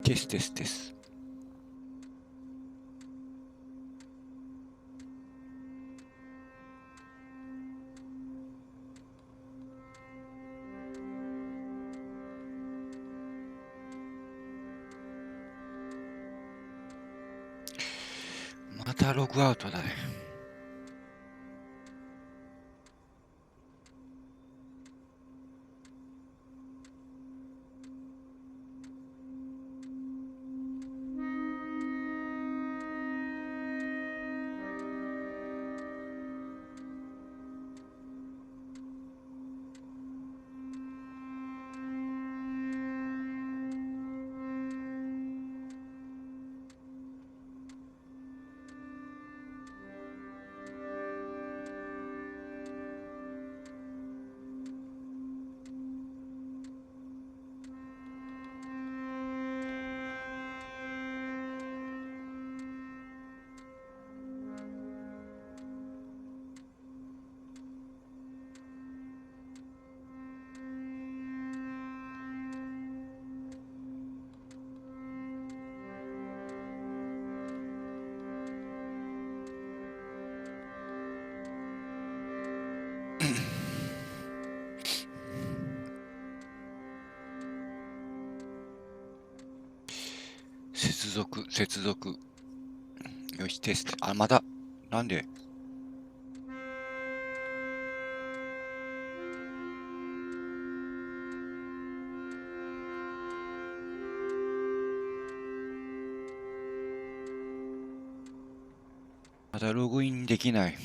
テステステス。またログアウトだね。接続。よし、テスト。あ、まだ。なんでまだログインできない。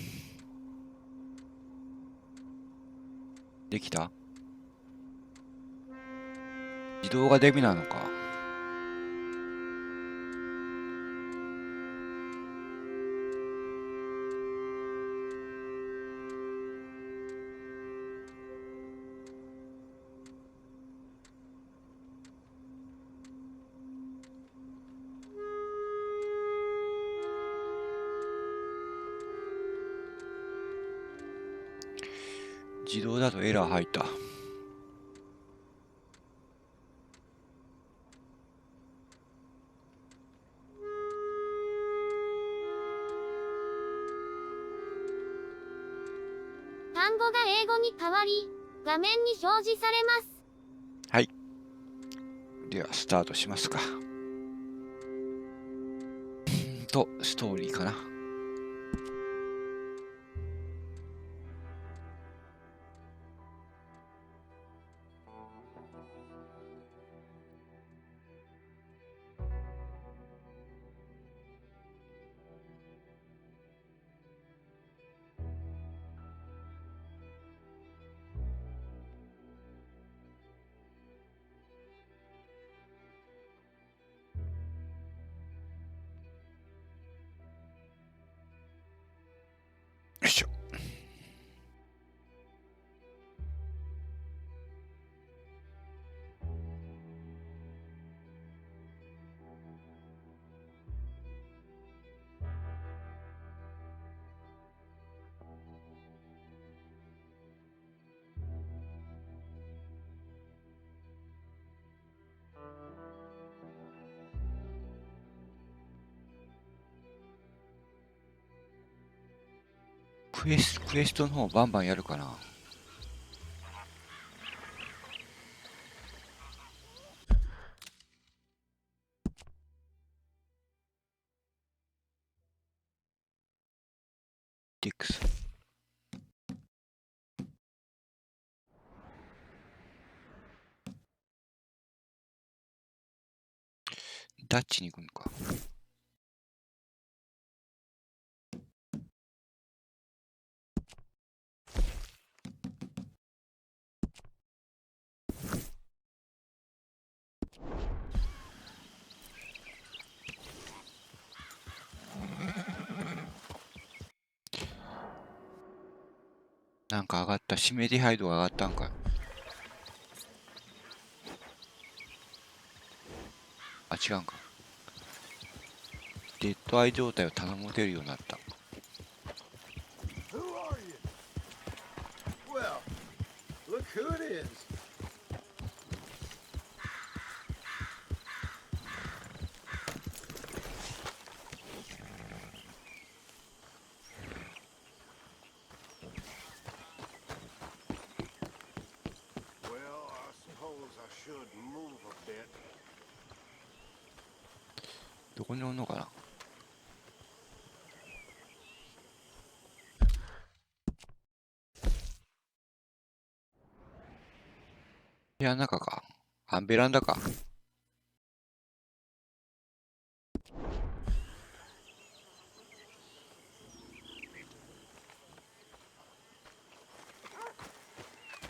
できた？自動がデビなのか。自動だとエラー入った。単語が英語に変わり、画面に表示されます。はい。では、スタートしますか。ストーリーかな。よいしょ。クエストの方バンバンやるかな。ディックス。ダッチに行くのか。なんか上がった。指名手配度が上がったんか。あ、違うんか。デッドアイ状態を頼も出るようになった。どこにおんのかな。部屋の中か。あ、ベランダか。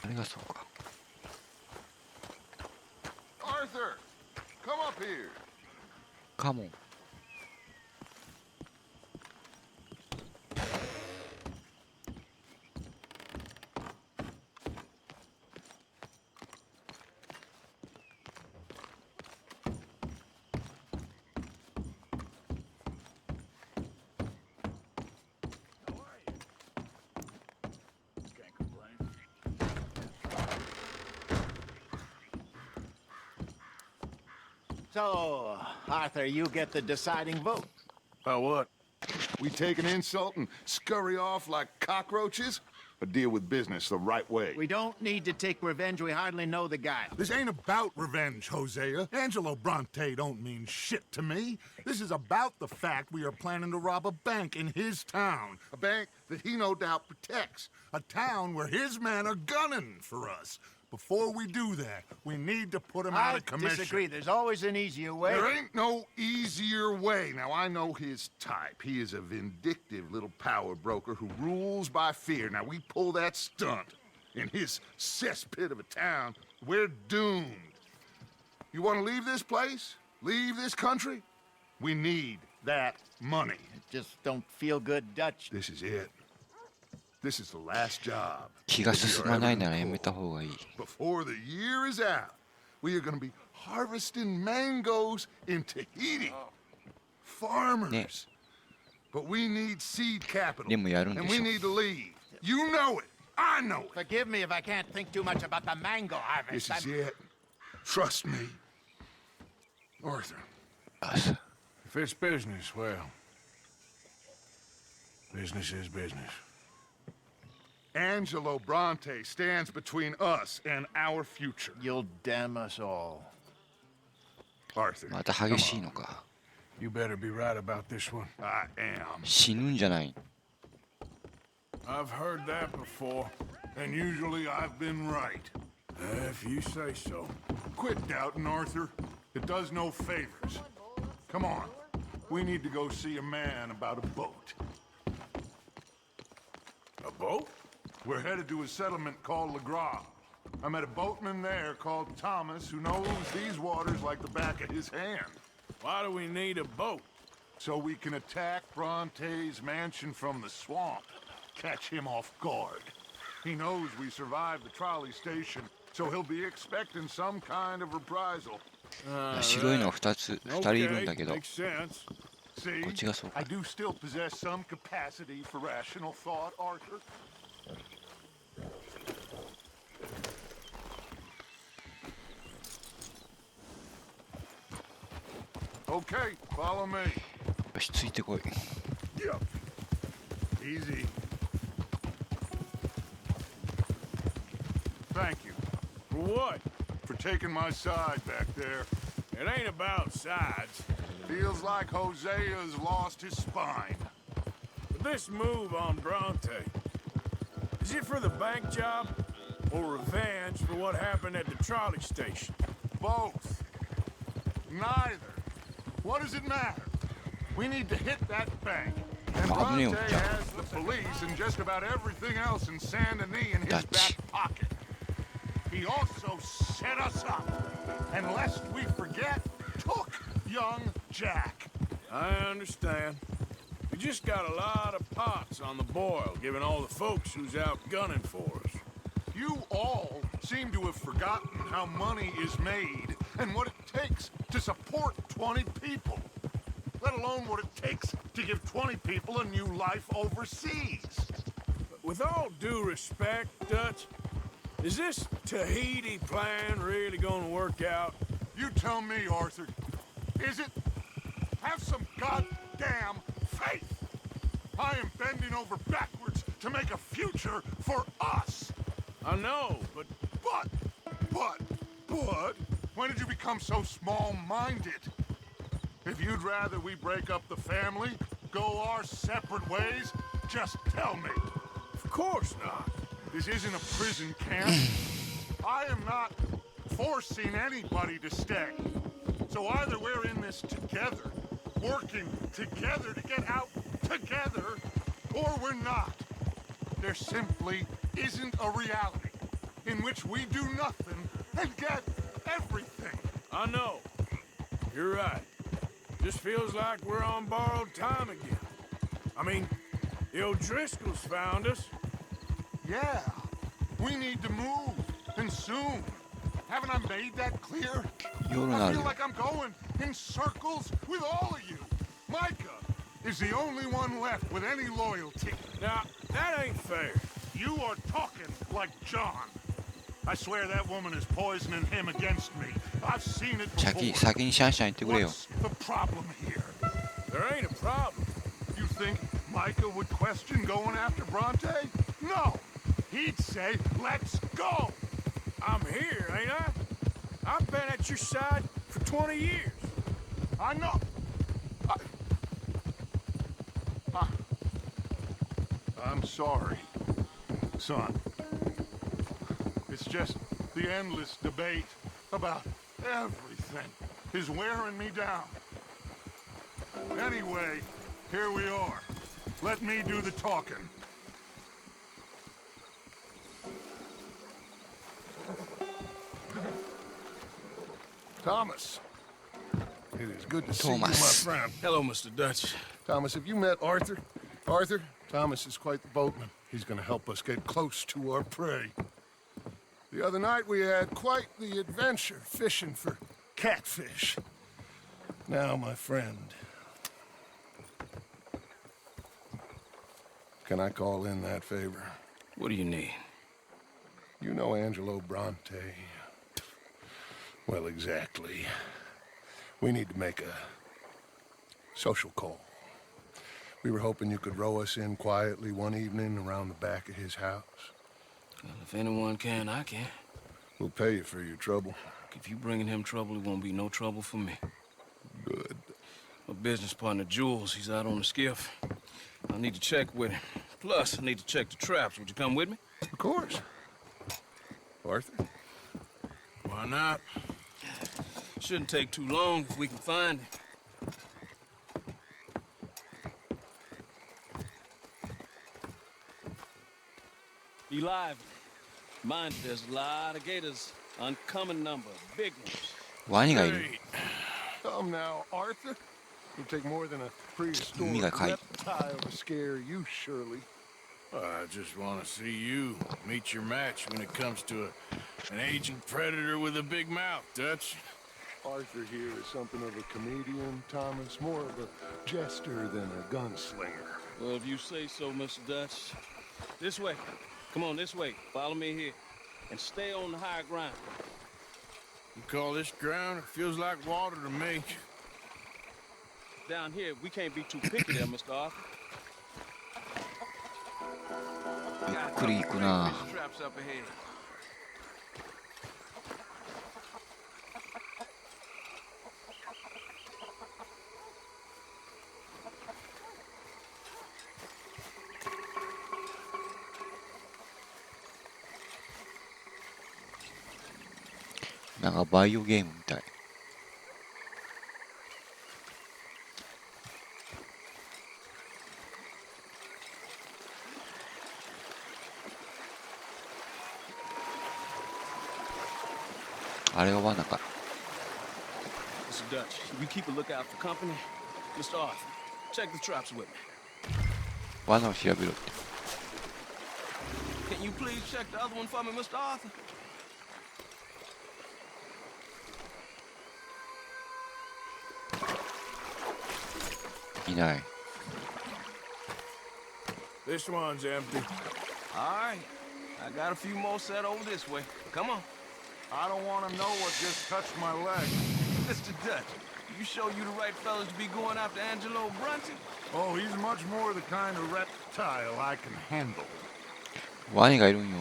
あれがそうか。Arthur, come up here. カモン。So, Arthur, you get the deciding vote. About what? We take an insult and scurry off like cockroaches? Or deal with business the right way? We don't need to take revenge. We hardly know the guy. This ain't about revenge, Hosea. Angelo Bronte don't mean shit to me. This is about the fact we are planning to rob a bank in his town. A bank that he no doubt protects. A town where his men are gunning for us. Before we do that, we need to put him out I of commission. disagree. There's always an easier way. There ain't no easier way. Now, I know his type. He is a vindictive little power broker who rules by fear. Now, we pull that stunt in his cesspit of a town, we're doomed. You want to leave this place? Leave this country? We need that money. Just don't feel good, Dutch. This is it. This is the last job. 気が進まないならやめた方がいい。 Before the year is out, we are going to be harvesting mangoes in Tahiti. Farmers. ね。 But we need seed capital. でもやるんで And し we ょ。 need to leave. You know it. I know it. Forgive me if I can't think too much about the mango harvest. This is it. Trust me. Arthur. If it's business, well, business is business. Angelo Bronte stands between us and our future. You'll damn us all. Arthur. また激しいのか。 You better be right about this one. I am. 死ぬんじゃない。 I've heard that before. And usually I've been right. If you say so. Quit doubting, Arthur. It does no favors. Come on. We need to go see a man about a boat. A boat? We're headed to a settlement called Le Gras. I met a boatman there called Thomas who knows these waters like the back of his hand. Why do we need a boat? So we can attack Bronte's mansion from the swamp. Catch him off guard. He knows we survived the trolley station, so he'll be expecting some kind of reprisal. 白いの2つ、2人いるんだけ Okay, ど。 makes sense. See, こっちがそうか I。do still possess some capacity for rational thought, Arthur. Okay, follow me. よし、ついてこい。 Yep. Easy. Thank you For what? for taking my side back there. It ain't about sides. Feels like Hosea's lost his spine. But this move on Bronte, is it for the bank job or revenge for what happened at the trolley station? Both. Neither. What does it matter? We need to hit that bank. And Probably Bronte not. has the police and just about everything else in Saint Denis in his Dutch. back pocket. He also set us up. And lest we forget, took young Jack. I understand. We just got a lot of pots on the boil, given all the folks who's out gunning for us. You all seem to have forgotten how money is made and what it takes to support 20 people. Let alone what it takes to give 20 people a new life overseas. With all due respect, Dutch, is this Tahiti plan really gonna work out? You tell me, Arthur. Is it? Have some goddamn faith. I am bending over backwards to make a future for us. I know, but But, when did you become so small-minded? If you'd rather we break up the family, go our separate ways, just tell me. Of course not. This isn't a prison camp. I am not forcing anybody to stay. So either we're in this together, working together to get out together, or we're not. There simply isn't a reality in which we do nothing and get everything. I know. You're right. Just feels like we're on borrowed time again. I mean, the O'Driscolls found us. Yeah, we need to move, and soon. Haven't I made that clear? I feel like I'm going in circles with all of you. Micah is the only one left with any loyalty. Now, that ain't fair. You are talking like John. I swear that woman is poisoning him against me. I've seen it before. 先にシャンシャン言ってくれよ。 What's the problem here? There ain't a problem. You think Micah would question going after Bronte? No. He'd say, let's go. I'm here, ain't I? I've been at your side for 20 years. I know. I'm sorry, son. It's just the endless debate about everything is wearing me down. Anyway, here we are. Let me do the talking. Thomas. It is good to see you, my Thomas. friend. Hello, Mr. Dutch. Thomas, have you met Arthur? Arthur? Thomas is quite the boatman. He's gonna help us get close to our prey. The other night we had quite the adventure fishing for catfish. Now, my friend, can I call in that favor? What do you need? You know Angelo Bronte. Well, exactly. We need to make a social call. We were hoping you could row us in quietly one evening around the back of his house. Well, if anyone can, I can. We'll pay you for your trouble. If you bringing him trouble, it won't be no trouble for me. Good. My business partner, Jules, he's out on the skiff. I need to check with him. Plus, I need to check the traps. Would you come with me? Of course. Arthur? Why not? Shouldn't take too long if we can find him. Be lively. Mind you, there's a lot of gators. Uncommon number. Big ones. ワニがいる。 Come now, Arthur. It'll take more than a prehistoric 海がかい。 reptile to scare you, surely. I just want to see you meet your match when it comes to an aging predator with a big mouth, Dutch. Arthur here is something of a comedian, Thomas, more of a jester than a gunslinger. Well, if you say so, Mr. Dutch. This way. Come on, this way. Follow me here. And stay on the higher ground. You call this ground? It feels like water to me. Down here, we can't be too picky there, Mr. Arthur. ゆっくり行くな。 Traps up ahead. なんかバイオゲームみたい。あれは罠か。 Mr. Dutch, you keep a lookout for company. Mr. Arthur, check the traps with me. 罠を調べろって。 Can you please check the other one for me, Mr. Arthur? いない。 This one's empty. All right. I got a few more set over this way. Come on. I don't want to know what just touched my leg. Mr. Dutch, you sure you the right fellas to be going after Angelo Bronte? Oh, he's much more the kind of reptile I can handle. ワニがいるんよ。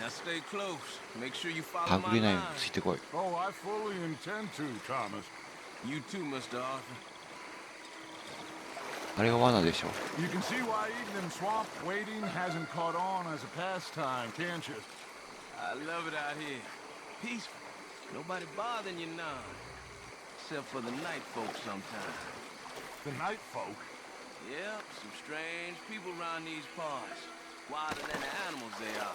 Now stay close. Make sure you follow は my ぐれないよ line. うについてこい。 Oh, I fully intend to, Thomas. You too, Mr. Arthur. あれが罠でしょ。 You can see why eating in swamp waiting hasn't caught on as a pastime, can't you? I love it out here. Peaceful. Nobody bothering you now. Except for the night folk sometimes. The night folk. Yep, some strange people around these parts. Wilder than the animals they are.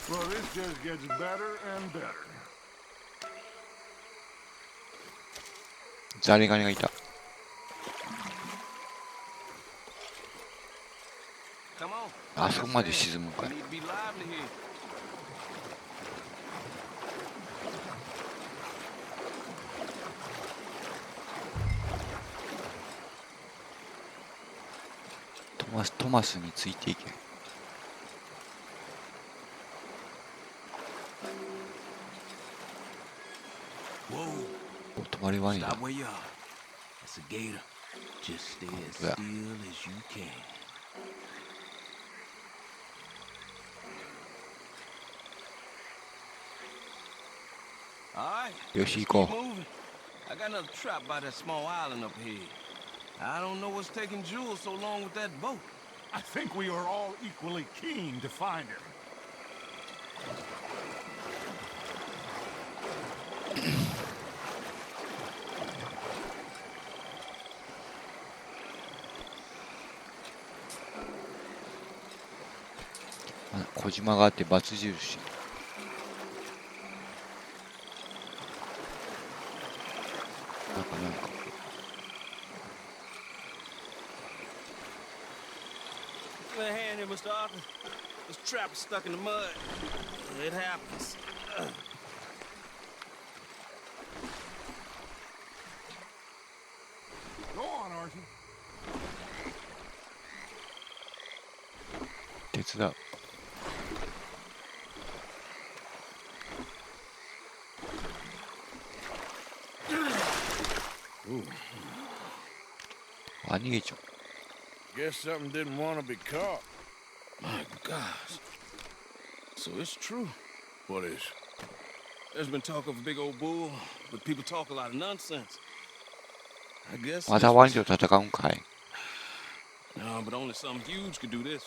Well, this just gets better and better. ザリガニがいた。 Come on. あそこまで沈むんか We い。 need to be lively here. トマスについていけ。 Whoa. お、止まりワニだ。 Stop where you are. That's a gator. Just stay as Yeah. still as you can. All right. よし Keep 行こ moving. I got another trap by that small island up here. I don't know what's taking Jules so long with that boat. I think we are all equally keen to find him. う。小島があってバツ印。なんか。 Give me a hand here, Mr. Arthur. This trap is stuck in the mud. It happens. Go on, Arthur. 手伝う。あ、逃げちゃう。 Guess something didn't want to be caught. My gosh. So it's true. What is? There's been talk of a big old bull, but people talk a lot of nonsense. I guess. またワニと戦うんかい。 No, but only something huge could do this.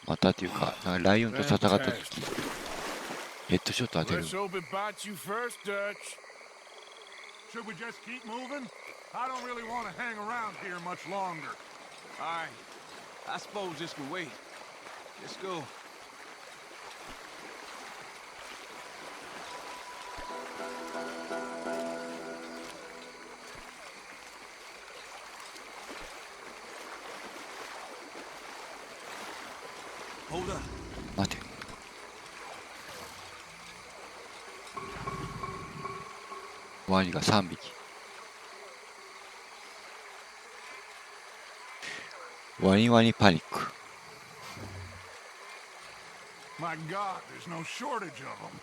またっていうか、なんかライオンと戦った時、ヘッドショット当てる。 Let's hope it bites you first, Dutch. Should we just keep moving? I don't really want to hang around here much longer. All right. I suppose this can wait. Let's go. Hold up. 待て。ワニが3匹。ワニワニパニック。 My God, there's no shortage of them.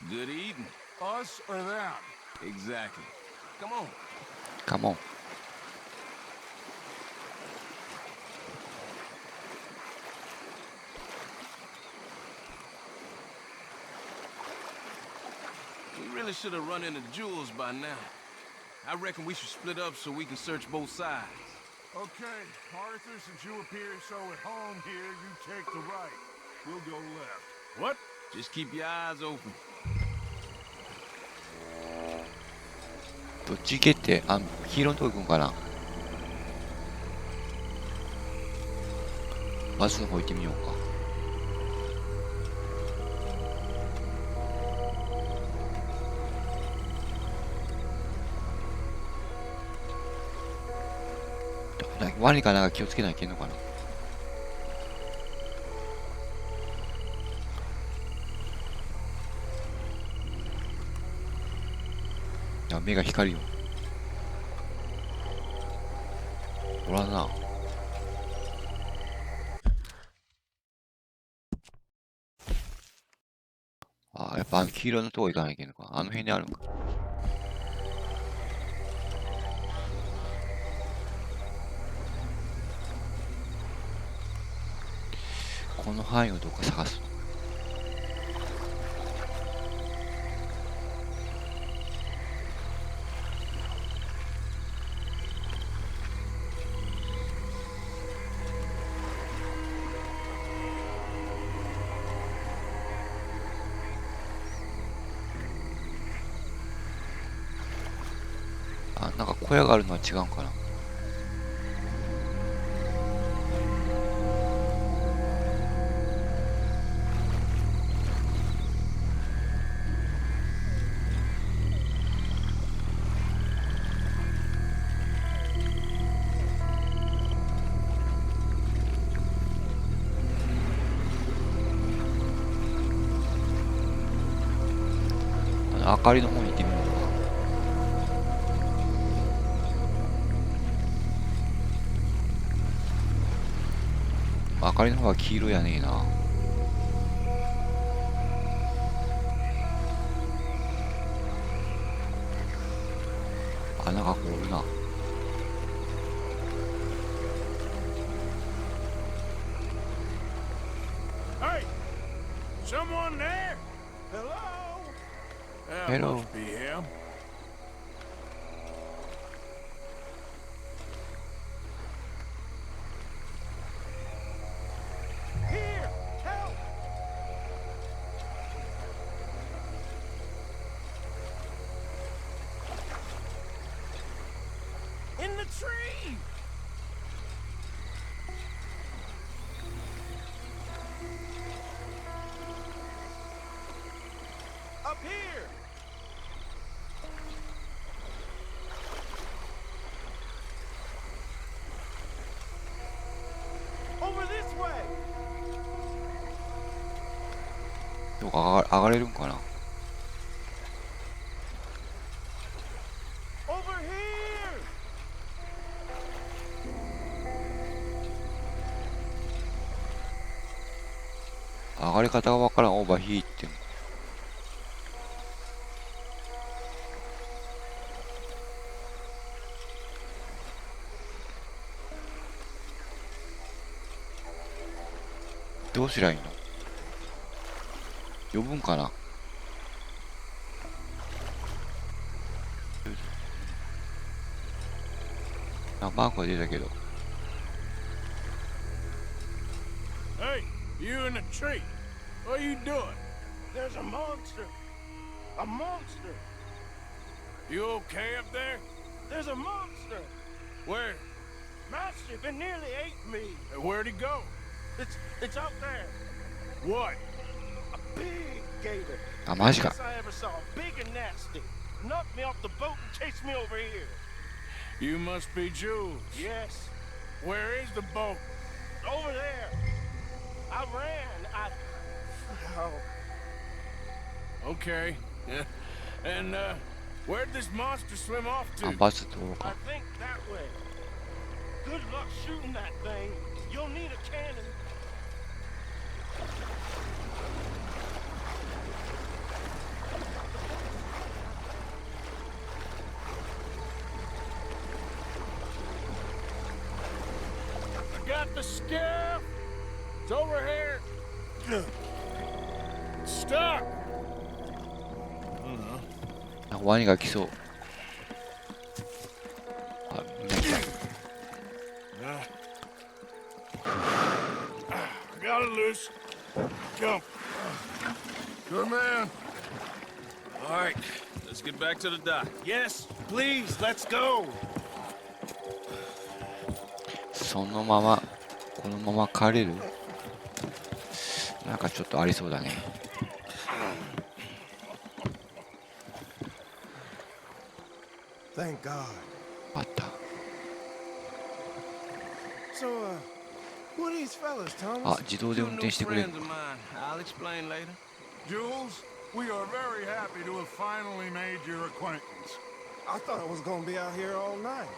Good eating. Us or them? Exactly. Come on. カモン。 We really should have run into Jules by now. I reckon we should split up so we can search both sides. Okay, Arthur, since you appear so at home here, you take the right. We'll go left. What? Just keep your eyes open. どっち行けって、黄色のとこ行くんかな。バスの方行ってみようか。ワニかなんか気をつけないといけんのかな。あ、目が光るよ。おらんな。あ、やっぱ黄色のとこ行かないといけんのか。あの辺にあるのか。この範囲をどっか探す。あ、なんか小屋があるのは違うんかな。明かりの方に行ってみようか。明かりの方が黄色やねえな。あ、なんかこうおるな。Hey! Someone there? Hello? That Hello. must be him. Here! Help! In the tree! Up here! Over this way! どうか上がれるんかな。 Over here! 上がり方がわからん。オーバーヒーっても。どうすりゃいいの？呼ぶんかな。あ、マークが出たけど。 Hey, you in the tree. What are you doing? There's a monster. A monster. You okay up there? There's a monster. Where? Mastiff, it nearly ate me. Where'd he go? It's out there. What? A big gator. あ、マジか。 Biggest I ever saw. Big and nasty. Knocked me off the boat and chased me over here. You must be Jules. Yes. Where is the boat? Over there. I ran. Oh. Okay. Yeah. And, where'd this monster swim off あ、 to? バス通ろう I か。 think that way. Good luck shooting that thing. You'll need a cannon. I got the skiff. It's over here. Stuck. なんかワニが来そう。あ、みんな来た。 Got it loose. Go. Good man. All right, let's get back to the dock. Yes, please, let's go. そのまま、このまま帰れる？なんかちょっとありそうだね。 Thank God. あった。 So, who are these fellas, あ、 Thomas? 自動で運転してくれる。 Friends of mine. I'll explain later. Jules, we are very happy to have finally made your acquaintance. I thought I was gonna be out here all night.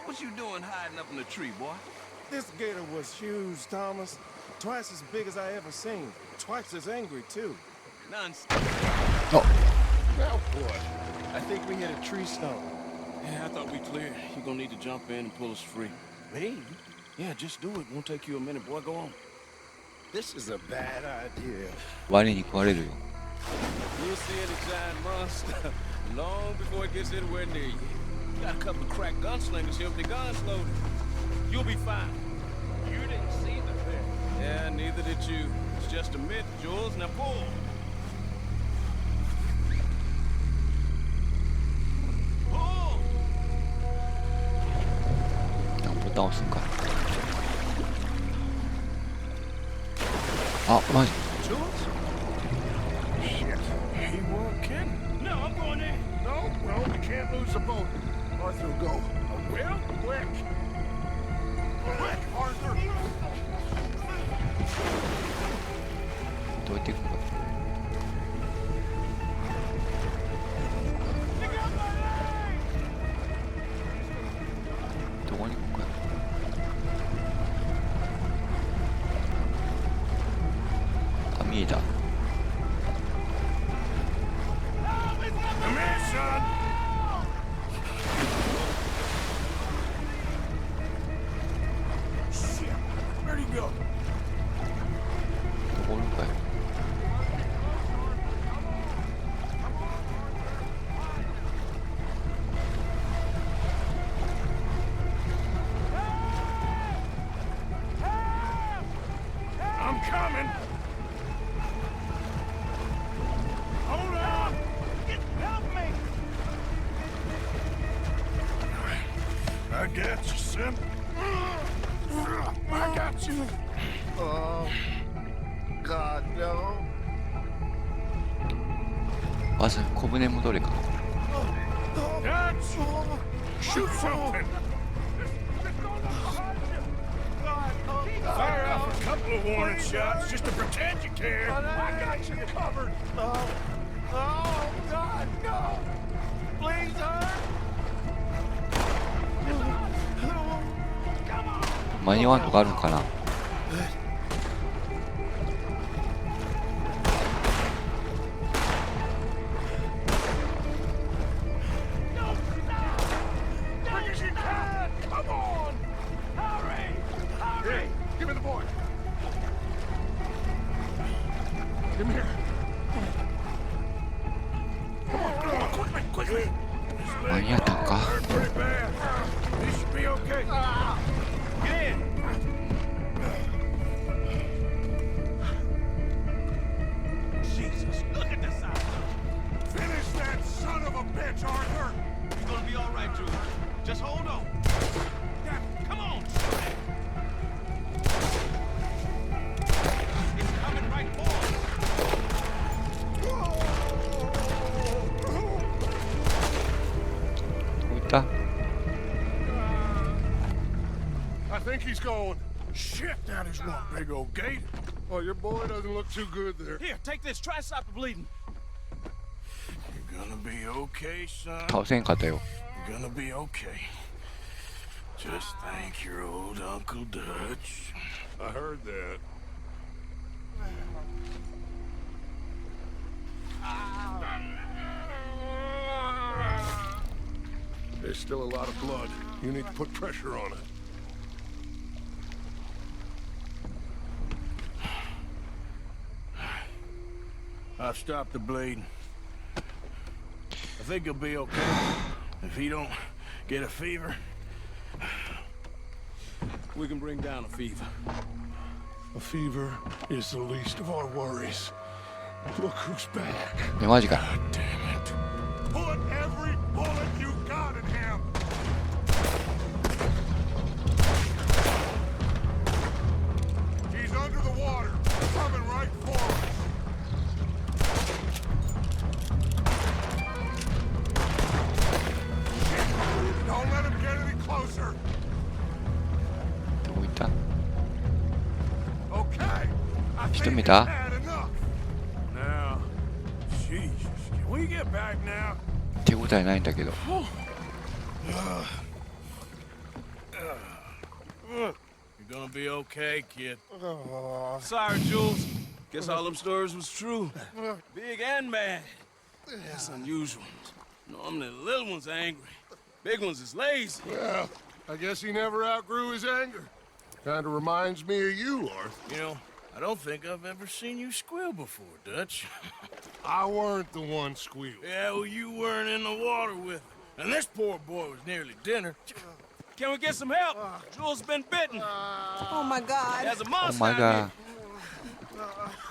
What you doing hiding up in the tree, boy? This gator was huge, Thomas. Twice as big as I ever seen. Twice as angry, too. Nonsense. Oh. Now what? I think we hit a tree stump. Yeah, I thought we cleared. You're gonna need to jump in and pull us free. Me? Yeah, just do it. Won't take you a minute, boy. Go on. This is a bad idea. ワニに食われるよ。 You'll see any giant monster long before it gets anywhere near you. Got a couple of crack gunslingers here with their guns loaded. You'll be fine. You didn't see the thing. Yeah, neither did you. It's just a myth, Jules. Now pull. Pull! タン押すんか。あ、マジ。 Shit. He won't kidding. No, I'm going in. No, you can't lose the boat. Arthur will go. I will? Quick! Quick, Arthur! どうやって行くのか。どこに行くのか。あ、見えた。 Come here, son. Shit. Where'd he go? どこおるんかい。 I'm coming. Hold on. Help me. I got you, son. I got you. Oh, God, no. まず小舟戻れか。 Dutch. Shoot something. Fire off a couple of warning shots just to pretend you care. I got you covered! Oh, God, no. Please, hurt. 間に合わんとかあるんかな。 Quick as you can. Come on. Hurry. Hurry. Give me the boy! Give me here. Come on, quickly, quickly. 間に合ったんか。 Hurt pretty bad. This should be okay. Get in. Jesus, look at this out. Finish that son of a bitch, Arthur! You're gonna be all right, Jules. Just hold on. Yeah, come on. It's coming right for us. どこ行った。 I think he's going. Shit, that is one big old gate. Oh, your boy doesn't look too good there. Here, take this. Try to stop the bleeding. You're gonna be okay, son. 倒せんかったよ。 You're gonna be okay. Just thank your old Uncle Dutch. I heard that. There's still a lot of blood. You need to put pressure on it. I've stopped the bleeding. I think he'll be okay. If he don't get a fever. We can bring down a fever. A fever is the least of our worries. Look who's back. え、マジか。 Damn it. Put every bullet you got in him. He's under the water, coming right for us. Don't let him get any closer. どこ行った。 Okay. I think 仕留め he's た。 had enough. Now, Jesus, can we get back now? 手応えないんだけど。 You're gonna be okay, kid. Sorry, Jules. Guess all them stories was true. Big and mad. That's unusual. Normally the little ones are angry. Big ones is lazy. Well, I guess he never outgrew his anger. Kind of reminds me of you, Arthur. You know, I don't think I've ever seen you squeal before, Dutch. I weren't the one squealing. Yeah, well, you weren't in the water with him. And this poor boy was nearly dinner. Can we get some help? Jules been bitten. Oh my God. There's a お monster 前 out が。 here.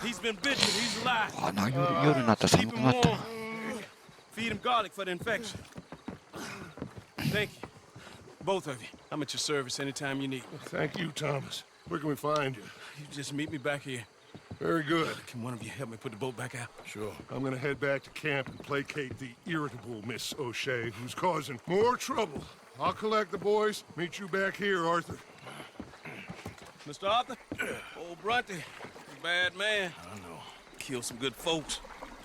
He's been bitten, but he's alive. あ、な、夜になったら Keep 寒く him なった warm. Feed him garlic for the infection. Thank you. Both of you. I'm at your service anytime you need. Thank you, Thomas. Where can we find you? You just meet me back here. Very good. Can one of you help me put the boat back out? Sure. I'm gonna head back to camp and placate the irritable Miss O'Shea, who's causing more trouble. I'll collect the boys. Meet you back here, Arthur. Mr. Arthur? Old Brunty. A bad man. I know. Killed some good folks.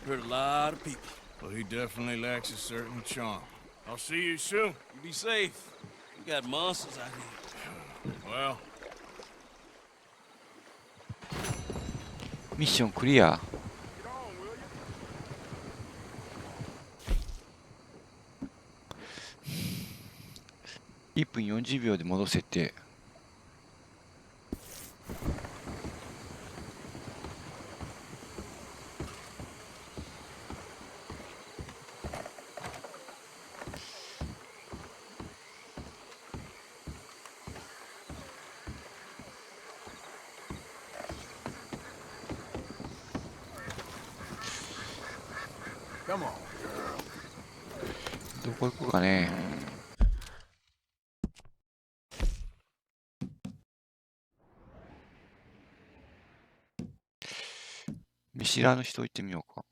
Hurt a lot of people. Well, he definitely lacks a certain charm. I'll see you soon. You be safe. We got monsters out here. Well, ミッションクリア。1分40秒で戻せて。come on. どこ行こうかね。見知らぬ人行ってみようか。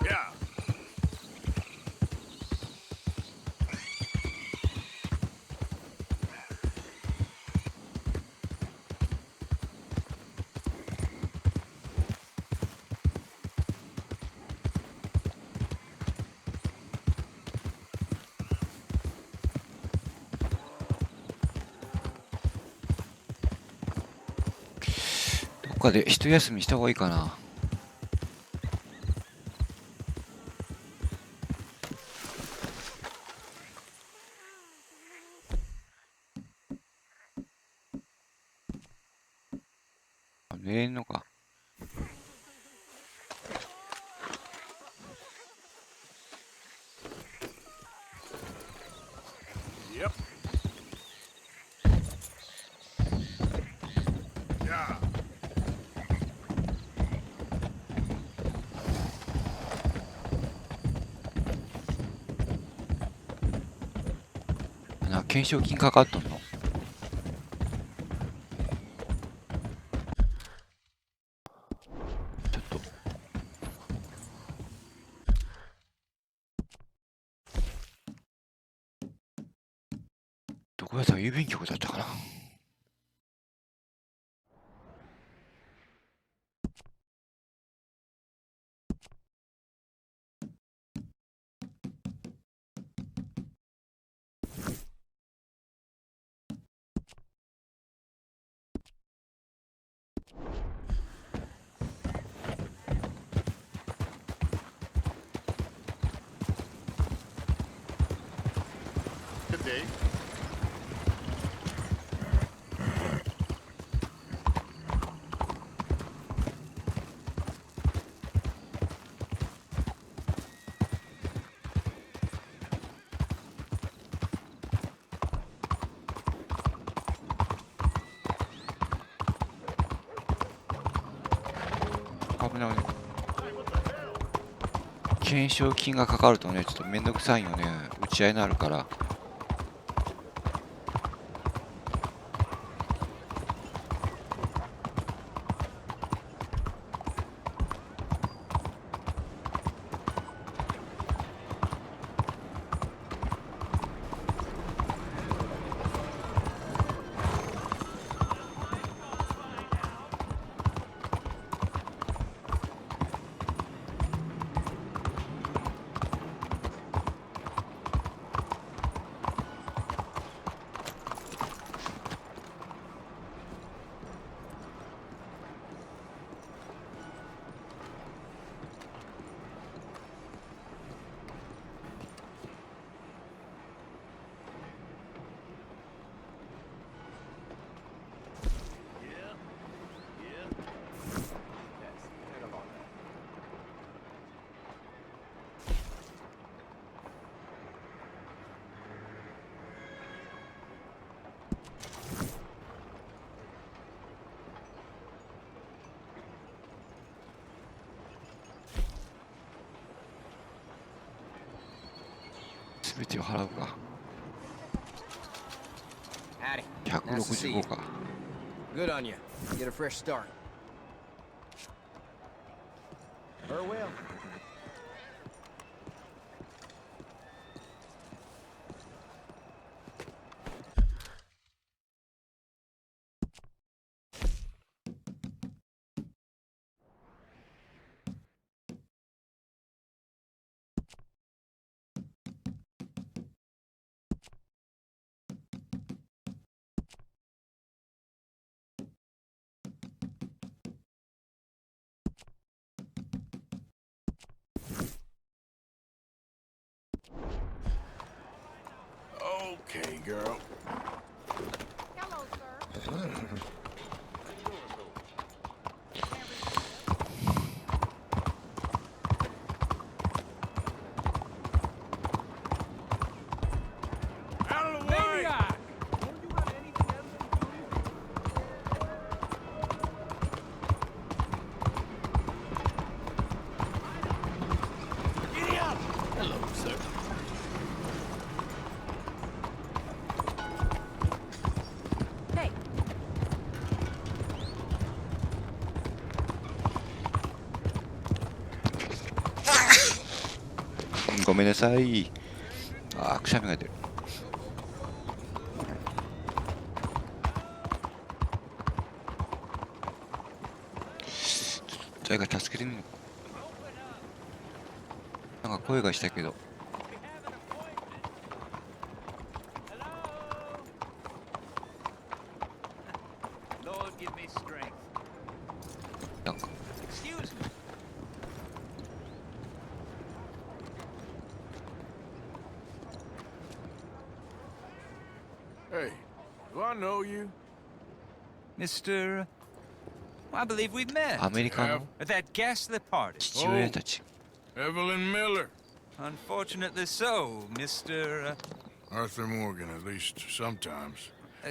Yeah. どっかで一休みした方がいいかな。寝れんのか。Yep. Yeah. 懸賞金かかっとんの。ちょっとどこやったら郵便局だったかな。Good day.危ないね。懸賞金がかかるとね、ちょっとめんどくさいよね。打ち合いになるから。全てを払うか。 Howdy. Nice to see you. 165か。 Good on you. Get a fresh start. Farewell. Okay, girl. Hello, sir. Out of the way! Giddy up! Hello, sir. Hey. ごめんなさい。あー、くしゃみが出る。誰か助けてみる。なんか声がしたけど。なんか。Hey, do I know you? Mr. I believe we've met アメリカの at that ghastly party. 父親たち。 Evelyn Miller. Unfortunately so, Mr. Arthur Morgan, at least sometimes.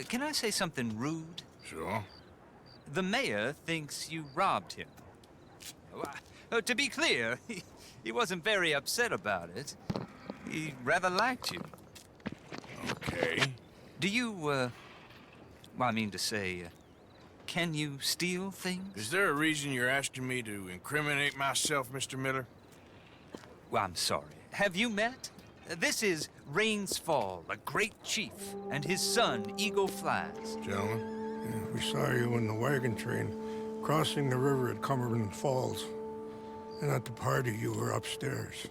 Can I say something rude? Sure. The mayor thinks you robbed him. To be clear, he wasn't very upset about it. He rather liked you. Okay. Do you, well, I mean to say, can you steal things? Is there a reason you're asking me to incriminate myself, Mr. Miller? Well, I'm sorry. Have you met? This is Rains Fall, a great chief, and his son, Eagle Flies. Gentlemen? Yeah, we saw you in the wagon train crossing the river at Cumberland Falls. And at the party, you were upstairs.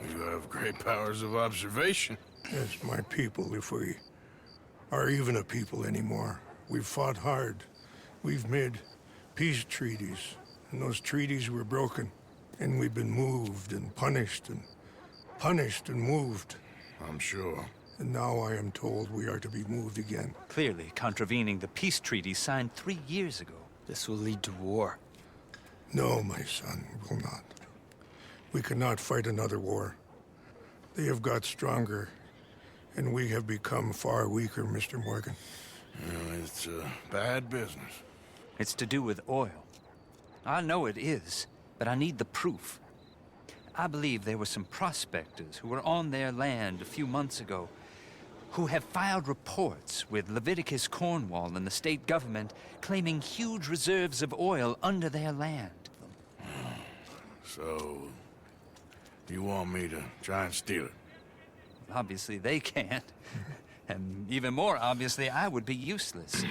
You have great powers of observation. Yes, my people, if we are even a people anymore. We've fought hard. We've made peace treaties, and those treaties were broken. And we've been moved and punished and moved. I'm sure. And now I am told we are to be moved again. Clearly contravening the peace treaty signed 3 years ago. This will lead to war. No, my son, will not. We cannot fight another war. They have got stronger, and we have become far weaker, Mr. Morgan. Well, it's bad business. It's to do with oil. I know it is, but I need the proof. I believe there were some prospectors who were on their land a few months ago who have filed reports with Leviticus Cornwall and the state government claiming huge reserves of oil under their land. So, you want me to try and steal it? Obviously, they can't. And even more obviously, I would be useless.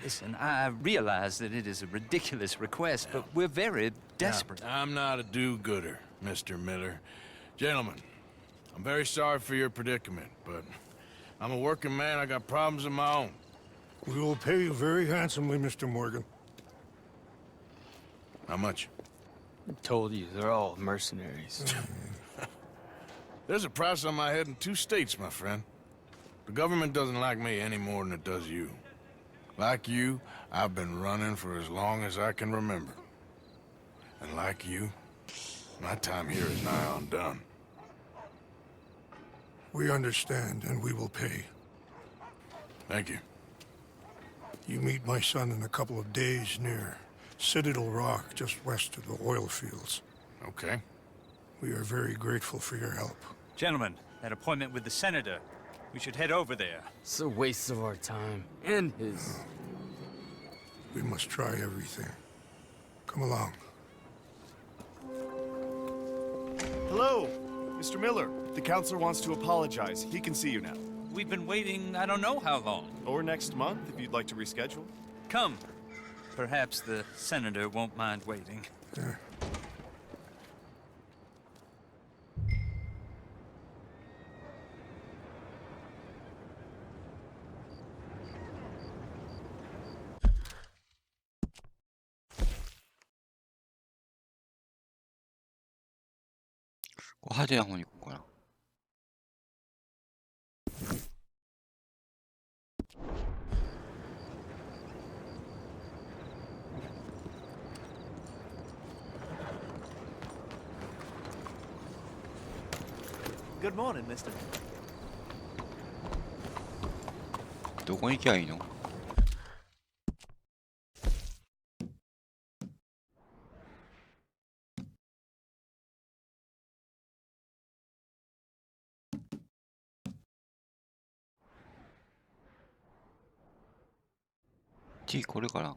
Listen, I realize that it is a ridiculous request, but we're very desperate. Now, I'm not a do-gooder, Mr. Miller. Gentlemen, I'm very sorry for your predicament, but I'm a working man. I got problems of my own. We will pay you very handsomely, Mr. Morgan. How much? I told you, they're all mercenaries. There's a price on my head in 2 states, my friend. The government doesn't like me any more than it does you. Like you, I've been running for as long as I can remember. And like you, my time here is nigh undone. We understand, and we will pay. Thank you. You meet my son in a couple of days near Citadel Rock, just west of the oil fields. Okay. We are very grateful for your help. Gentlemen, That appointment with the senator. We should head over there. It's a waste of our time. And his. We must try everything. Come along. Hello, Mr. Miller. The counselor wants to apologize. He can see you now. We've been waiting I don't know how long. Or next month, if you'd like to reschedule. Come. Perhaps the senator won't mind waiting. Yeah.派手な方に行こうかな。Good morning, mister. どこに行きゃいいの？これかな。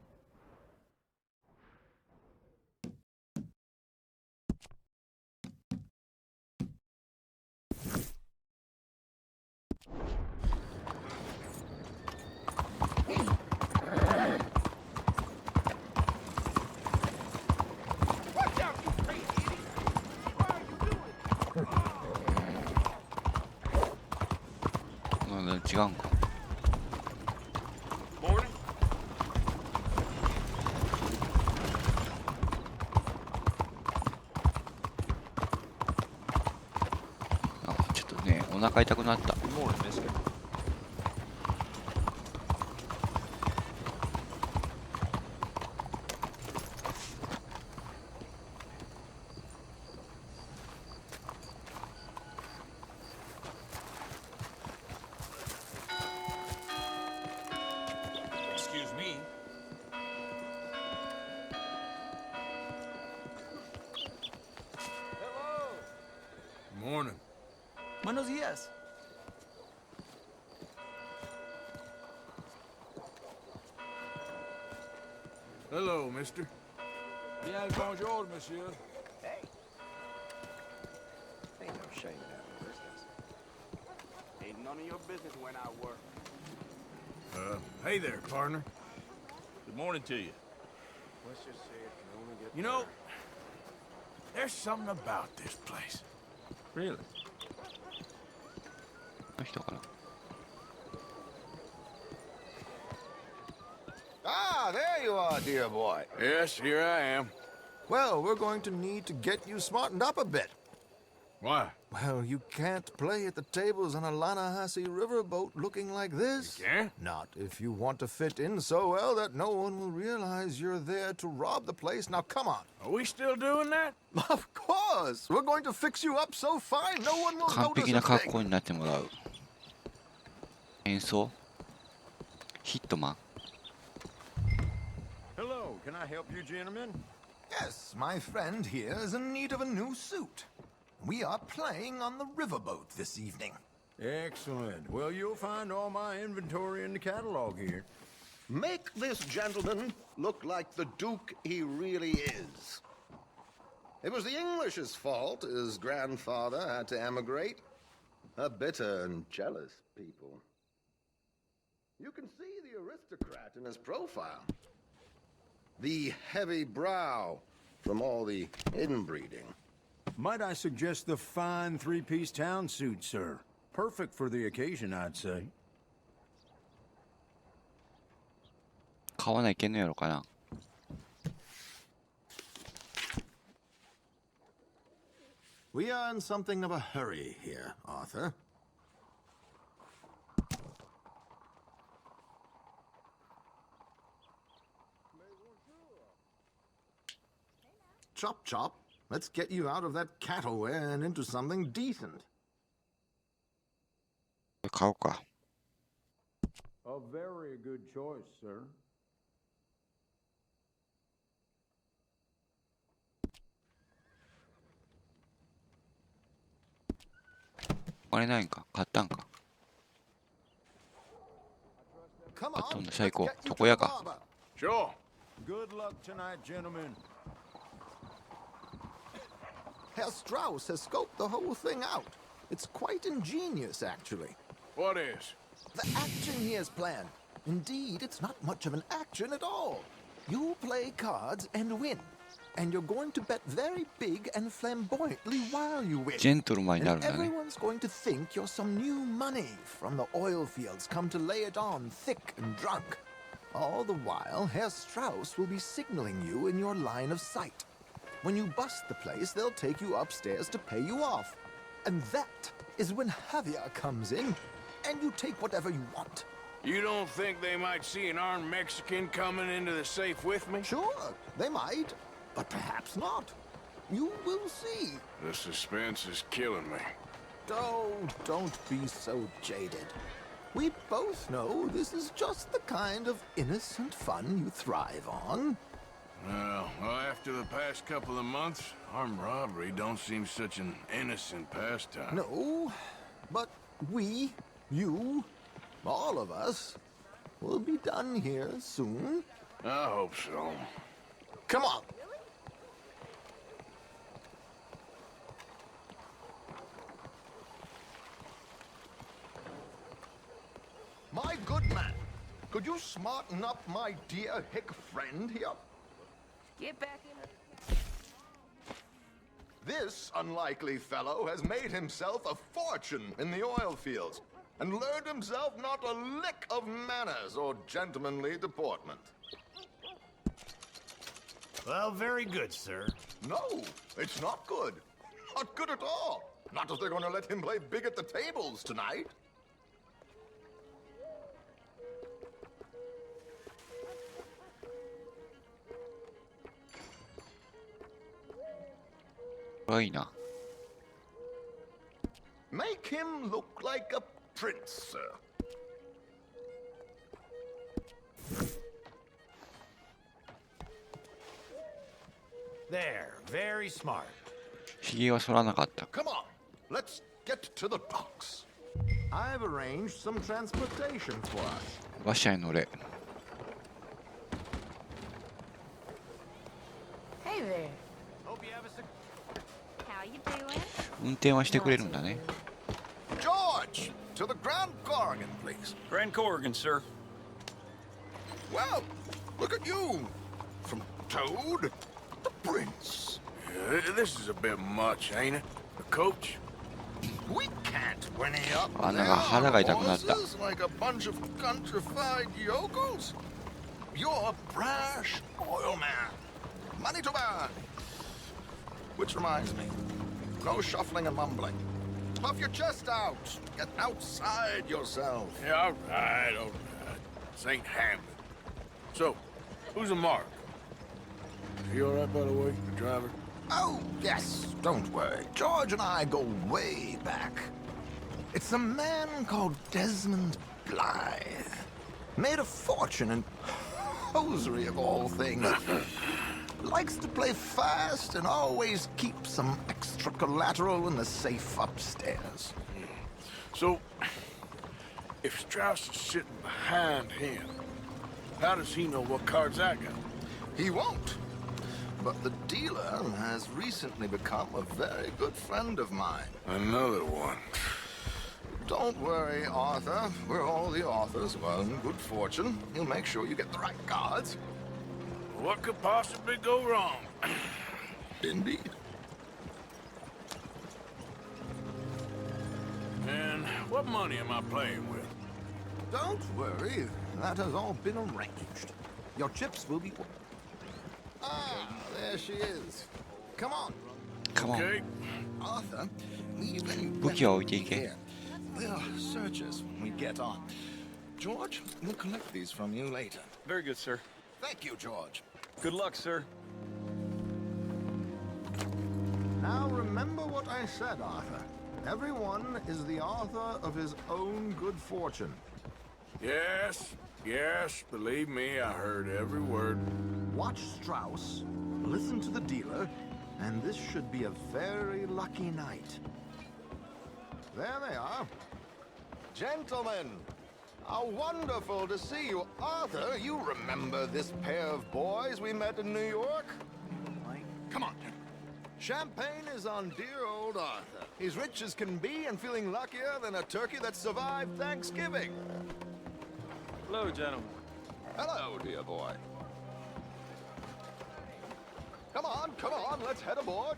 違うんか。ちょっとね、お腹痛くなった。Excuse me. Morning. Buenos días. Hello, mister. Bien le bonjour, monsieur. Hey. Ain't no shame in that business. Ain't none of your business when I work. Hey there, partner. Good morning to you. Let's just say it can only get You know, there's something about this place. Really? この人かな。Ah, there you are, dear boy. Yes, here I am. Well, we're going to need to get you smartened up a bit. Why? Well, you can't play at the tables on a Lanahasi riverboat looking like this. You can't? Not if you want to fit in so well that no one will realize you're there to rob the place. Now, come on. Are we still doing that? Of course. We're going to fix you up so fine no one will 完 notice 璧な a 格 thing. 好になってもらう。演奏ヒットマン。 Hello, can I help you, gentlemen? Yes, my friend here is in need of a new suit. We are playing on the riverboat this evening. Excellent. Well, you'll find all my inventory in the catalog here. Make this gentleman look like the Duke he really is. It was the English's fault his grandfather had to emigrate. A bitter and jealous people. You can see the aristocrat in his profile. The heavy brow from all the inbreeding. Might I suggest the fine three-piece town suit, sir? Perfect for the occasion, I'd say. 買わないけんのやろかな。We are in something of a hurry here, Arthur. Chop chop. Let's get you out of that cattleware and into something decent. 買おうか。 A very good choice, sir. お金ないんか、買ったんか。 Come 買ったん on, だ、最 let's 高。 get you 床 to 屋 the か。 barber. Sure. Good luck tonight, gentlemen. Herr Strauss has scoped the whole thing out. It's quite ingenious, actually. What is? The action he has planned. Indeed, it's not much of an action at all. You play cards and win. And you're going to bet very big and flamboyantly while you win. ジェントルマンになる And んだね。 everyone's going to think you're some new money from the oil fields come to lay it on thick and drunk. All the while, Herr Strauss will be signaling you in your line of sight. When you bust the place, they'll take you upstairs to pay you off. And that is when Javier comes in, and you take whatever you want. You don't think they might see an armed Mexican coming into the safe with me? Sure, they might, but perhaps not. You will see. The suspense is killing me. Oh, don't be so jaded. We both know this is just the kind of innocent fun you thrive on. Well, after the past couple of months, armed robbery don't seem such an innocent pastime. No, but we, you, all of us, will be done here soon. I hope so. Come on. My good man, could you smarten up my dear hick friend here? Get back in. This unlikely fellow has made himself a fortune in the oil fields and learned himself not a lick of manners or gentlemanly deportment. Well, very good, sir. No, it's not good. Not good at all. Not if they're going to let him play big at the tables tonight. Make him look like a prince, sir. There, very smart. ひげは剃らなかった。 Come on, let's get to the docks. I've arranged some transportation for us. 馬車に乗れ。 Hey there. Hope you have a How you doing? 運転はしてくれるんだね。 George, to the Grand Corrigan, please. Grand Corrigan, sir. Well, look at you. From Toad to Prince. This is a bit much, ain't it? The coach? We can't whinny up あ、なんか腹が痛くなった。 horses like a bunch of countrified yokels. You're a brash oil man. Money to burn. Which reminds me, no shuffling and mumbling. Puff your chest out. Get outside yourself. Yeah, all right. This ain't Hamlet. So, who's a mark? Is he all right, by the way, the driver? Oh, yes, don't worry. George and I go way back. It's a man called Desmond Blythe. Made a fortune in hosiery of all things. Likes to play fast and always keep some extra collateral in the safe upstairs. So, if Strauss is sitting behind him, how does he know what cards I got? He won't. But the dealer has recently become a very good friend of mine. Another one. Don't worry, Arthur. We're all the authors of our good fortune. He'll make sure you get the right cards. What could possibly go wrong? Indeed. And what money am I playing with? Don't worry. That has all been arranged. Your chips will be... Ah, there she is. Come on. Come on. Okay. Arthur, leave any 武器は置いていけ。 here. They'll search us when we get on. George, we'll collect these from you later. Very good, sir. Thank you, George. Good luck, sir. Now remember what I said, Arthur. Everyone is the author of his own good fortune. Yes, believe me, I heard every word. Watch Strauss, listen to the dealer, and this should be a very lucky night. There they are. Gentlemen, how wonderful to see you. Arthur, you remember this pair of boys we met in New York? Come on. Champagne is on dear old Arthur. He's rich as can be and feeling luckier than a turkey that survived Thanksgiving. Hello, gentlemen. Hello, dear boy. Come on, let's head aboard.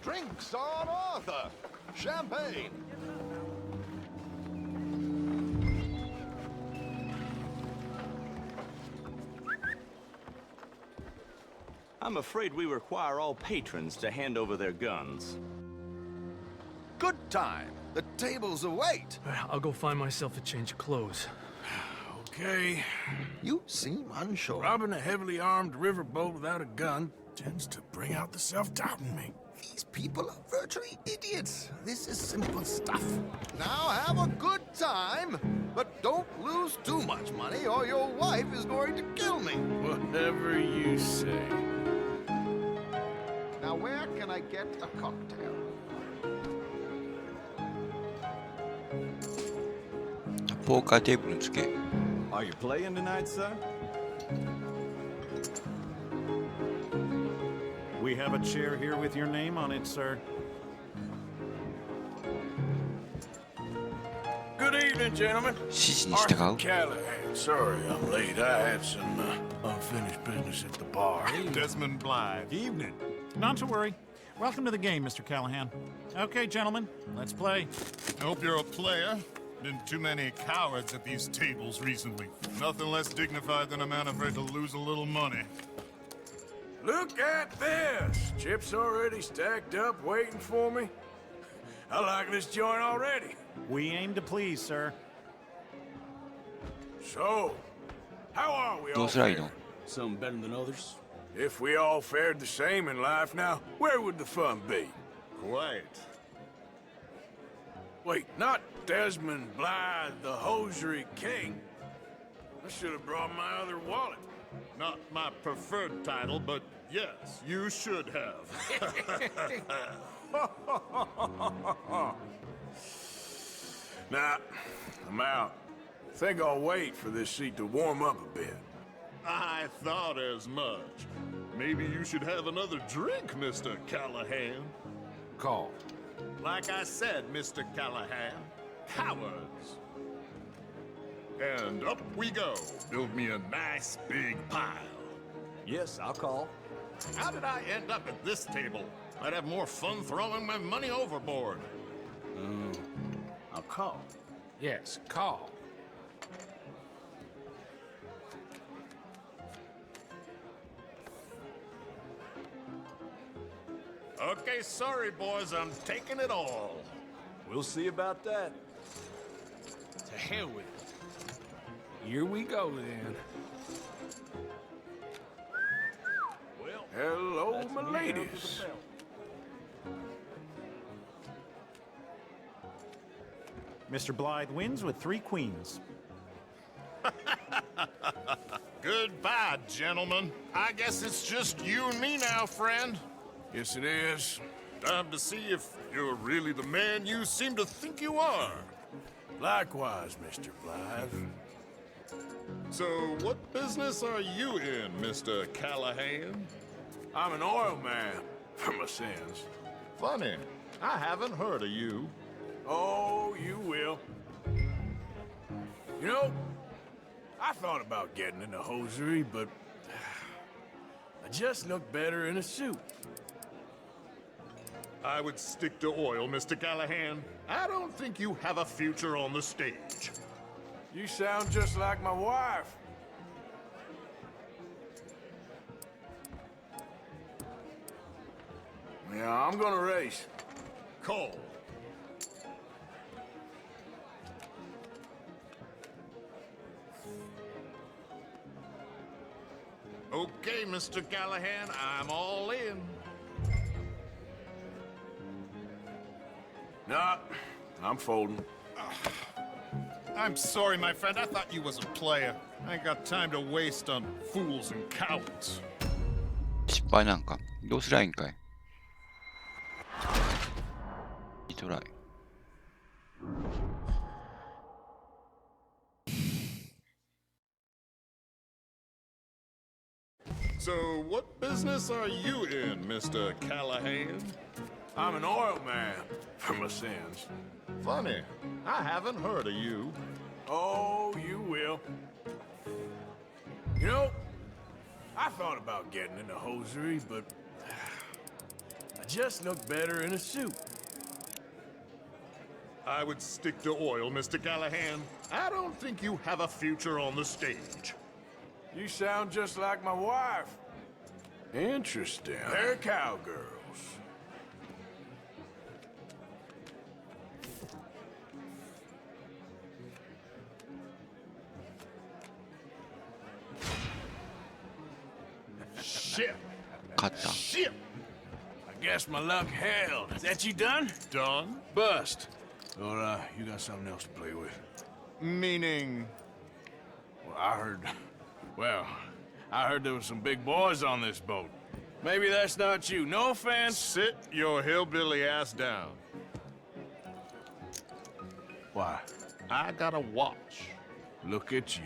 Drinks on Arthur. Champagne. I'm afraid we require all patrons to hand over their guns. Good time. The tables await. I'll go find myself a change of clothes. Okay. You seem unsure. Robbing a heavily armed riverboat without a gun tends to bring out the self-doubt in me. These people are virtually idiots. This is simple stuff. Now have a good time, but don't lose too much money or your wife is going to kill me. Whatever you say. Now where can I get a cocktail? ポーカーテーブルにつけ。 Are you playing tonight, son? We have a chair here with your name on it, sir. Good evening, gentlemen. 指示に従 Arthur う。 Callahan. Sorry I'm late. I had some unfinished business at the bar. Desmond Blythe. Evening. Not to worry. Welcome to the game, Mr. Callahan. Okay, gentlemen, let's play. I hope you're a player. Been too many cowards at these tables recently. Nothing less dignified than a man afraid to lose a little money. Look at this. Chips already stacked up waiting for me. I like this joint already. We aim to please, sir. So, how are we ど all うすりゃいいの？ Some better than others? If we all fared the same in life now, where would the fun be? Quiet. Wait, not Desmond Blythe, the hosiery king. I should have brought my other wallet. Not my preferred title, but yes, you should have. Nah, I'm out. Think I'll wait for this seat to warm up a bit. I thought as much. Maybe you should have another drink, Mr. Callahan. Call. Like I said, Mr. Callahan, cowards. And up we go. Build me a nice big pile. Yes, I'll call. How did I end up at this table? I'd have more fun throwing my money overboard. I'll call. Yes, call. Okay, sorry, boys, I'm taking it all. We'll see about that. To hell with it. Here we go, then. Well, Hello, that's my me down to the ladies. bell. Mr. Blythe wins with 3 queens. Goodbye, gentlemen. I guess it's just you and me now, friend. Yes, it is. Time to see if you're really the man you seem to think you are. Likewise, Mr. Blythe. So, what business are you in, Mr. Callahan? I'm an oil man, for my sins. Funny, I haven't heard of you. Oh, you will. You know, I thought about getting into hosiery, but I just look better in a suit. I would stick to oil, Mr. Callahan. I don't think you have a future on the stage. You sound just like my wife. Yeah, I'm gonna race. Call. Okay, Mr. Callahan, I'm all in. Nah, I'm folding. I'm sorry, my friend. I thought you was a player. I ain't got time to waste on fools and cowards. 失敗なんか。どうすりゃいいんかい。リトライ。So, what business are you in, Mr. Callahan? I'm an oil man, for my sins. Funny, I haven't heard of you. Oh, you will. You know, I thought about getting into hosiery, but I just look better in a suit. I would stick to oil, Mr. Callahan. I don't think you have a future on the stage. You sound just like my wife. Interesting. They're cowgirls. Shit. Shit. I guess my luck held. Is that you done? Done? Bust. Or, you got something else to play with? Meaning? Well, I heard there was some big boys on this boat. Maybe that's not you. No offense. Sit your hillbilly ass down. Why? I got a watch. Look at you.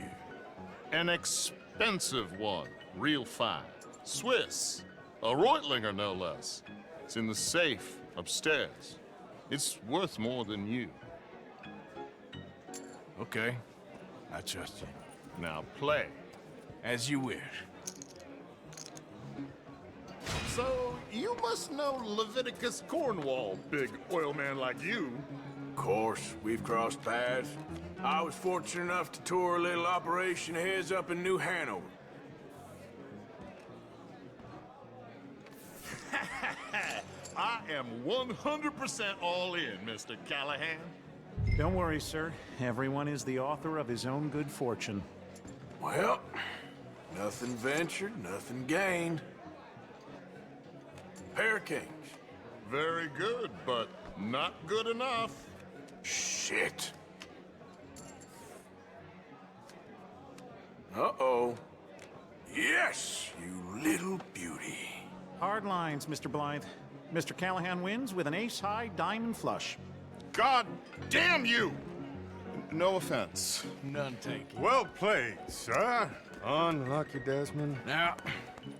An expensive one. Real fine. Swiss. A Reutlinger, no less. It's in the safe upstairs. It's worth more than you. Okay. I trust you. Now play. As you wish. So, you must know Leviticus Cornwall, big oil man like you. Of course, we've crossed paths. I was fortunate enough to tour a little operation of his up in New Hanover. I am 100% all in, Mr. Callahan. Don't worry, sir. Everyone is the author of his own good fortune. Well, nothing ventured, nothing gained. Pair kings. Very good, but not good enough. Shit. Uh-oh. Yes, you little beauty. Hard lines, Mr. Blythe. Mr. Callahan wins with an ace-high diamond flush. God damn you! No offense. None taken. Well played, sir. Unlucky, Desmond. Now,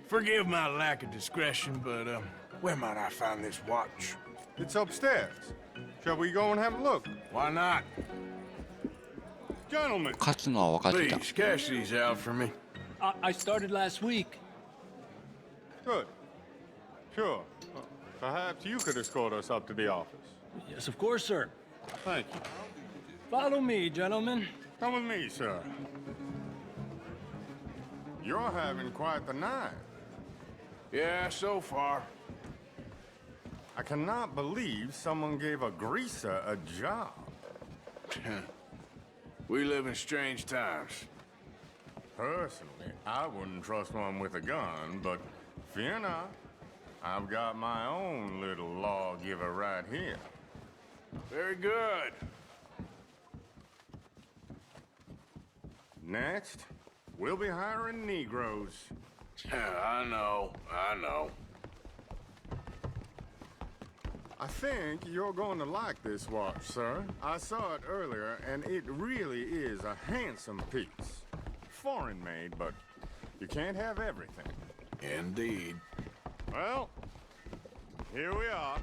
forgive my lack of discretion, but, where might I find this watch? It's upstairs. Shall we go and have a look? Why not? Gentlemen. 勝つのは分かってた。 Please, cash these out for me. I started last week. Good. Sure. Perhaps you could escort us up to the office. Yes, of course, sir. Thank you. Follow me, gentlemen. Come with me, sir. You're having quite the night. Yeah, so far. I cannot believe someone gave a greaser a job. We live in strange times. Personally, I wouldn't trust one with a gun, but fear not. I've got my own little lawgiver right here. Very good. Next, we'll be hiring Negroes. I know. I think you're going to like this watch, sir. I saw it earlier, and it really is a handsome piece. Foreign made, but you can't have everything. Indeed. Well, here we are.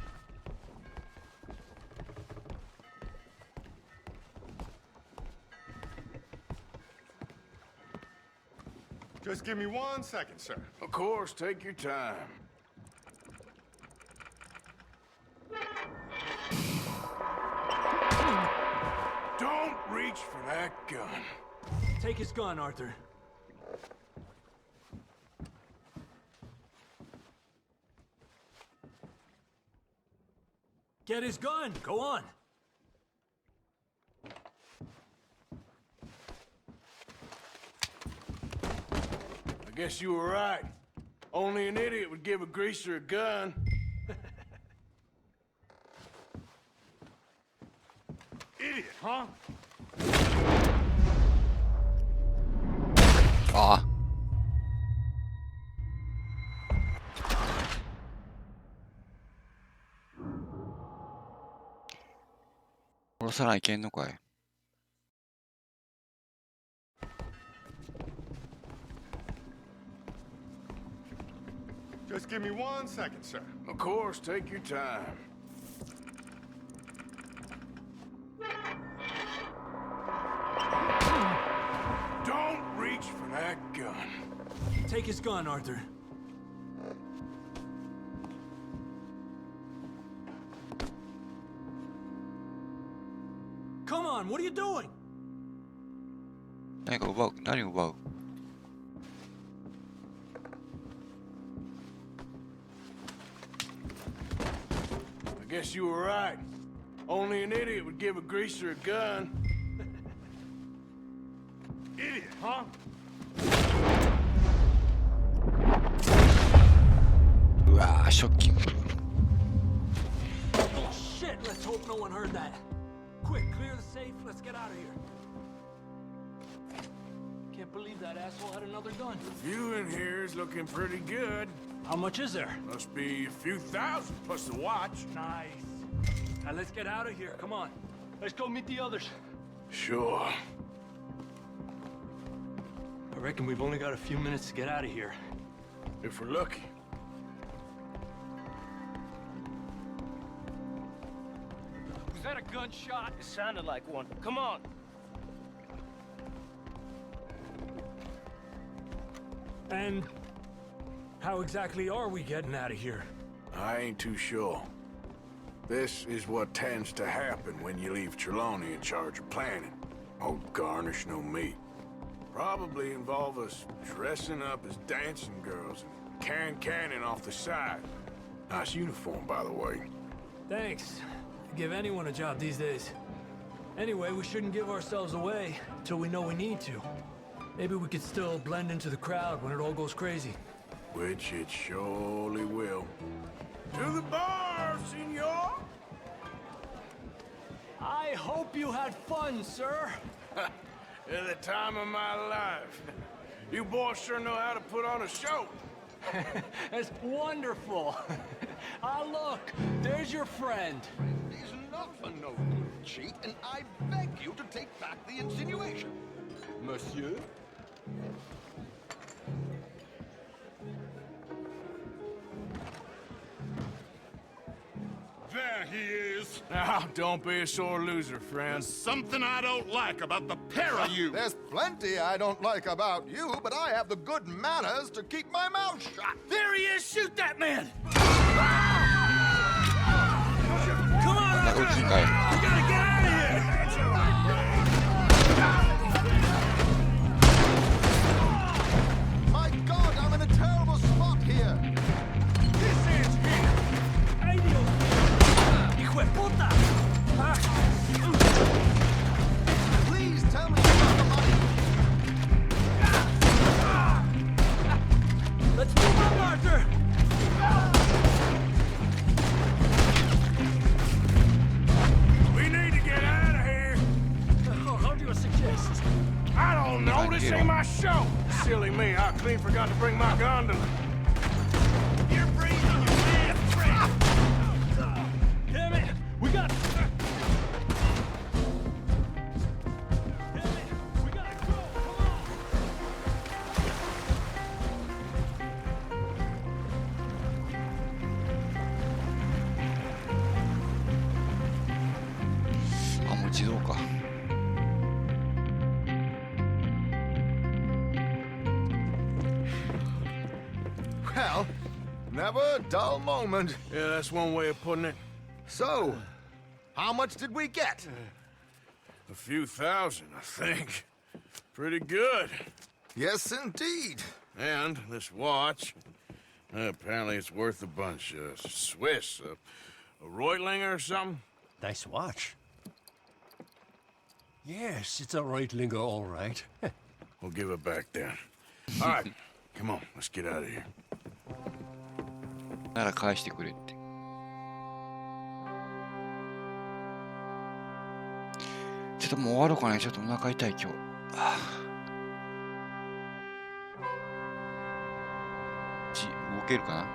Just give me 1 second, sir. Of course, take your time. Don't reach for that gun. Take his gun, Arthur. Get his gun! Go on! I guess you were right. Only an idiot would give a greaser a gun. Idiot, huh? ああ。殺さないけんのかい。Just give me 1 second, sir. Of course, take your time. Don't reach for that gun. Take his gun, Arthur. Come on, what are you doing? 何か奪う、何を奪う。I guess you were right. Only an idiot would give a greaser a gun. Idiot, huh? うわー、ショッキング。 Oh shit, let's hope no one heard that. Quick, clear the safe, let's get out of here. Can't believe that asshole had another gun. You in here is looking pretty good. How much is there? Must be a few thousand plus the watch. Nice. Now let's get out of here, come on. Let's go meet the others. Sure. I reckon we've only got a few minutes to get out of here. If we're lucky. Was that a gunshot? It sounded like one. Come on. And how exactly are we getting out of here? I ain't too sure. This is what tends to happen when you leave Trelawney in charge of planning. Oh, garnish no meat. Probably involve us dressing up as dancing girls and carrying cannon off the side. Nice uniform, by the way. Thanks. Give anyone a job these days. Anyway, we shouldn't give ourselves away till we know we need to. Maybe we could still blend into the crowd when it all goes crazy. Which it surely will. To the bar, senor! I hope you had fun, sir. At the time of my life. You boys sure know how to put on a show. That's wonderful. Ah, look, there's your friend. He's not a no good cheat, and I beg you to take back the insinuation. Monsieur? There he is. Now, don't be a sore loser, friend. Something I don't like about the pair of you. There's plenty I don't like about you, but I have the good manners to keep my mouth shut. There he is! Shoot that man! Come on, こんな大きいかい。 we gotta get out of here! My God, I'm in a terrible spot here. This is here! ¡Ay, Dios! ¡Hijo de puta! Please tell me about the money. Let's move on, Arthur! We need to get out of here. How do you suggest? I don't know. This ain't my show. Silly me. I clean forgot to bring my gondola. You're breathing, you man! Damn it! We got... Damn it! We gotta go! Come on!あ、もう自動か。Well, never a dull moment. Yeah, that's one way of putting it. So, how much did we get? A few thousand, I think. Pretty good. Yes, indeed. And this watch, apparently it's worth a bunch. Swiss, a Reutlinger or something? Nice watch. Yes, it's a Reutlinger, all right. We'll give it back then. All right, come on, let's get out of here. なら返してくれって。ちょっともう終わろうかね。ちょっとお腹痛い今日。動けるかな。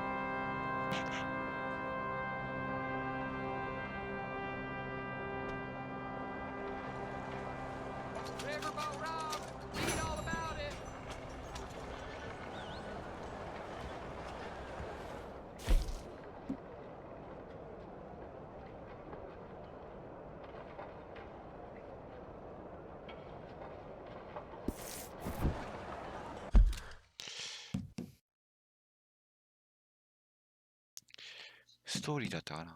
ストーリーだったかな。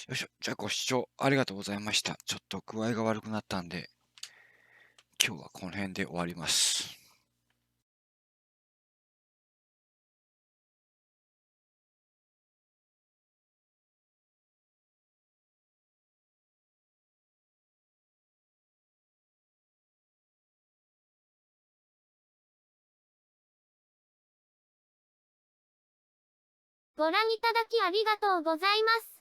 よいしょ。じゃあご視聴ありがとうございました。ちょっと具合が悪くなったんで、今日はこの辺で終わります。ご覧いただきありがとうございます。